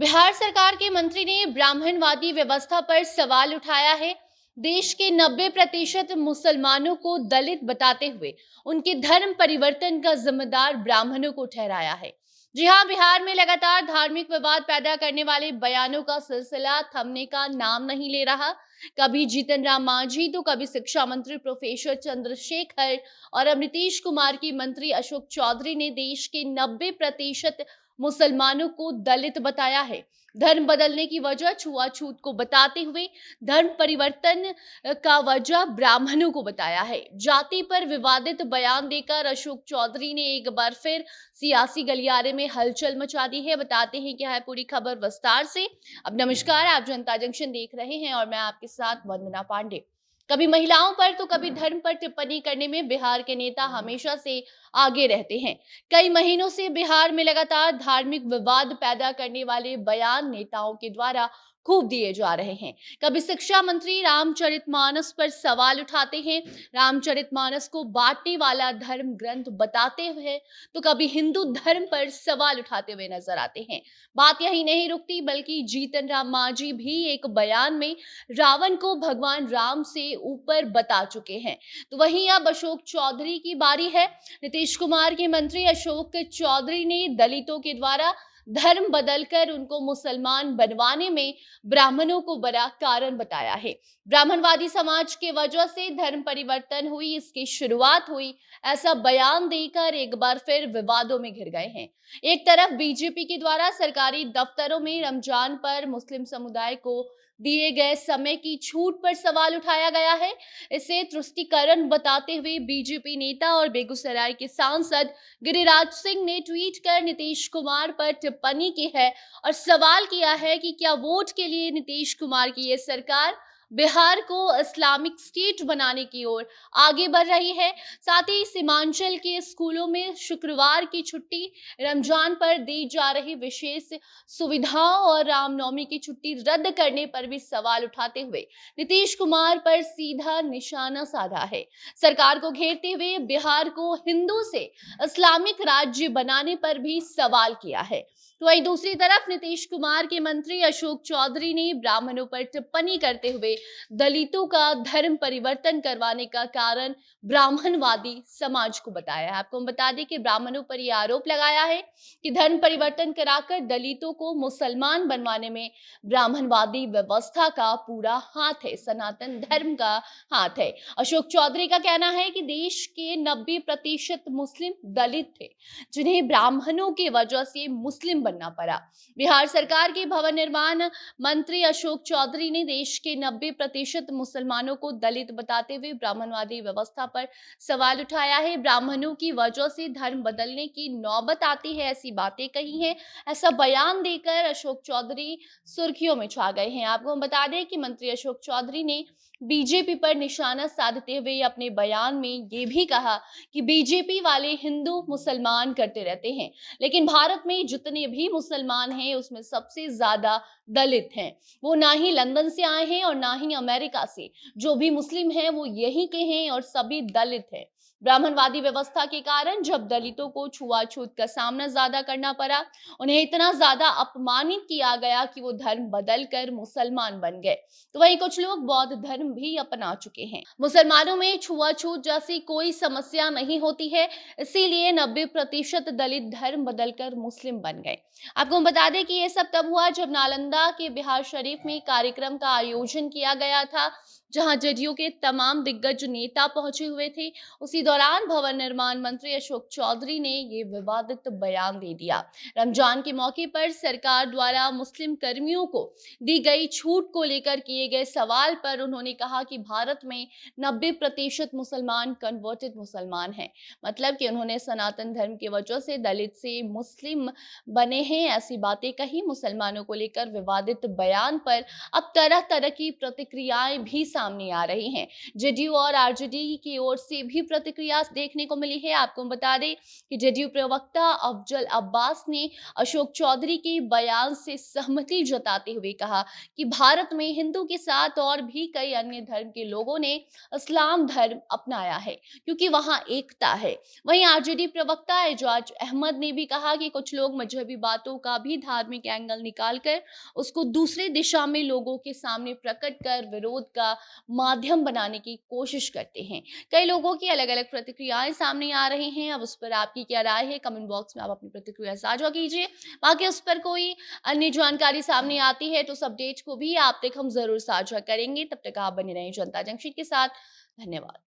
बिहार सरकार के मंत्री ने ब्राह्मणवादी व्यवस्था पर सवाल उठाया है। देश के 90% मुसलमानों को दलित बताते हुए उनके धर्म परिवर्तन का जिम्मेदार ब्राह्मणों को ठहराया है। जी हाँ, बिहार में लगातार धार्मिक विवाद पैदा करने वाले बयानों का सिलसिला थमने का नाम नहीं ले रहा। कभी जीतन राम मांझी तो कभी शिक्षा मंत्री प्रोफेसर चंद्रशेखर और अब नीतीश कुमार की मंत्री अशोक चौधरी ने देश के 90% मुसलमानों को दलित बताया है। धर्म बदलने की वजह छुआछूत को बताते हुए धर्म परिवर्तन का वजह ब्राह्मणों को बताया है। जाति पर विवादित बयान देकर अशोक चौधरी ने एक बार फिर सियासी गलियारे में हलचल मचा दी है। बताते हैं क्या है पूरी खबर विस्तार से। अब नमस्कार, आप जनता जंक्शन देख रहे हैं और मैं आपके साथ वंदना पांडे। कभी महिलाओं पर तो कभी धर्म पर टिप्पणी करने में बिहार के नेता हमेशा से आगे रहते हैं। कई महीनों से बिहार में लगातार धार्मिक विवाद पैदा करने वाले बयान नेताओं के द्वारा खूब दिए जा रहे हैं। कभी शिक्षा मंत्री रामचरितमानस पर सवाल उठाते हैं, रामचरितमानस को बांटने वाला धर्म ग्रंथ बताते हुए, तो कभी हिंदू धर्म पर सवाल उठाते हुए नजर आते हैं। बात यही नहीं रुकती, बल्कि जीतन राम मांझी भी एक बयान में रावण को भगवान राम से ऊपर बता चुके हैं। तो वहीं अब अशोक चौधरी की बारी है। नीतीश कुमार के मंत्री अशोक चौधरी ने दलितों के द्वारा धर्म बदलकर उनको मुसलमान बनवाने में ब्राह्मणों को बड़ा कारण बताया है। ब्राह्मणवादी समाज के वजह से धर्म परिवर्तन हुई, इसकी शुरुआत हुई, ऐसा बयान देकर एक बार फिर विवादों में घिर गए हैं। एक तरफ बीजेपी के द्वारा सरकारी दफ्तरों में रमजान पर मुस्लिम समुदाय को दिए गए समय की छूट पर सवाल उठाया गया है। इसे तुष्टीकरण बताते हुए बीजेपी नेता और बेगूसराय के सांसद गिरिराज सिंह ने ट्वीट कर नीतीश कुमार पर टिप्पणी की है और सवाल किया है कि क्या वोट के लिए नीतीश कुमार की ये सरकार बिहार को इस्लामिक स्टेट बनाने की ओर आगे बढ़ रही है। साथ ही सीमांचल के स्कूलों में शुक्रवार की छुट्टी, रमजान पर दी जा रही विशेष सुविधाओं और रामनवमी की छुट्टी रद्द करने पर भी सवाल उठाते हुए नीतीश कुमार पर सीधा निशाना साधा है। सरकार को घेरते हुए बिहार को हिंदू से इस्लामिक राज्य बनाने पर भी सवाल किया है। तो वहीं दूसरी तरफ नीतीश कुमार के मंत्री अशोक चौधरी ने ब्राह्मणों पर टिप्पणी करते हुए दलितों का धर्म परिवर्तन करवाने का कारण ब्राह्मणवादी समाज को बताया है। आपको हम बता दें कि ब्राह्मणों पर यह आरोप लगाया है कि धर्म परिवर्तन कराकर दलितों को मुसलमान बनवाने में ब्राह्मणवादी व्यवस्था का पूरा हाथ है, सनातन धर्म का हाथ है। अशोक चौधरी का कहना है कि देश के 90% मुस्लिम दलित थे, जिन्हें ब्राह्मणों की वजह से मुस्लिम बनना पड़ा। बिहार सरकार के भवन निर्माण मंत्री अशोक चौधरी ने देश के 90% मुसलमानों को दलित बताते हुए ब्राह्मणवादी व्यवस्था पर सवाल उठाया है। ब्राह्मणों की वजह से धर्म बदलने की नौबत आती है, ऐसी बातें कही हैं। ऐसा बयान देकर अशोक चौधरी सुर्खियों में छा गए हैं। आपको हम बता दें कि मंत्री अशोक चौधरी ने बीजेपी पर निशाना साधते हुए अपने बयान में ये भी कहा कि बीजेपी वाले हिंदू मुसलमान करते रहते हैं, लेकिन भारत में जितने भी मुसलमान हैं उसमें सबसे ज्यादा दलित हैं। वो ना ही लंदन से आए हैं और ना ही अमेरिका से। जो भी मुस्लिम हैं वो यहीं के हैं और सभी दलित हैं। ब्राह्मणवादी व्यवस्था के कारण जब दलितों को छुआछूत का सामना ज्यादा करना पड़ा, उन्हें इतना ज्यादा अपमानित किया गया कि वो धर्म बदलकर मुसलमान बन गए। तो वहीं कुछ लोग बौद्ध धर्म भी अपना चुके हैं। मुसलमानों में छुआछूत जैसी कोई समस्या नहीं होती है, इसीलिए 90% दलित धर्म बदलकर मुस्लिम बन गए। आपको हम बता दें कि ये सब तब हुआ जब नालंदा के बिहार शरीफ में कार्यक्रम का आयोजन किया गया था, जहां जदयू के तमाम दिग्गज नेता पहुंचे हुए थे। उसी दौरान भवन निर्माण मंत्री अशोक चौधरी ने ये विवादित बयान दे दिया। रमजान के मौके पर सरकार द्वारा मुस्लिम कर्मियों को दी गई छूट को लेकर किए गए सवाल पर उन्होंने कहा कि भारत में 90% मुसलमान कन्वर्टेड मुसलमान हैं। मतलब कि उन्होंने सनातन धर्म की वजह से दलित से मुस्लिम बने हैं, ऐसी बातें कही। मुसलमानों को लेकर विवादित बयान पर अब तरह तरह की प्रतिक्रियाएं भी सामने सामने आ रही हैं। जेडीयू और आरजेडी की ओर से भी प्रतिक्रिया देखने को मिली है। आपको बता दें कि जेडीयू प्रवक्ता अफजल अब्बास ने अशोक चौधरी के बयान से सहमति जताते हुए कहा कि भारत में हिंदू के साथ और भी कई अन्य धर्म के लोगों ने इस्लाम धर्म अपनाया है क्योंकि वहां एकता है। वहीं आरजेडी प्रवक्ता एजाज अहमद ने भी कहा कि कुछ लोग मजहबी बातों का भी धार्मिक एंगल निकालकर उसको दूसरे दिशा में लोगों के सामने प्रकट कर विरोध का माध्यम बनाने की कोशिश करते हैं। कई लोगों की अलग अलग प्रतिक्रियाएं सामने आ रही हैं। अब उस पर आपकी क्या राय है, कमेंट बॉक्स में आप अपनी प्रतिक्रिया साझा कीजिए। बाकी उस पर कोई अन्य जानकारी सामने आती है तो उस अपडेट को भी आप तक हम जरूर साझा करेंगे। तब तक आप बने रहें जनता जंक्शन के साथ। धन्यवाद।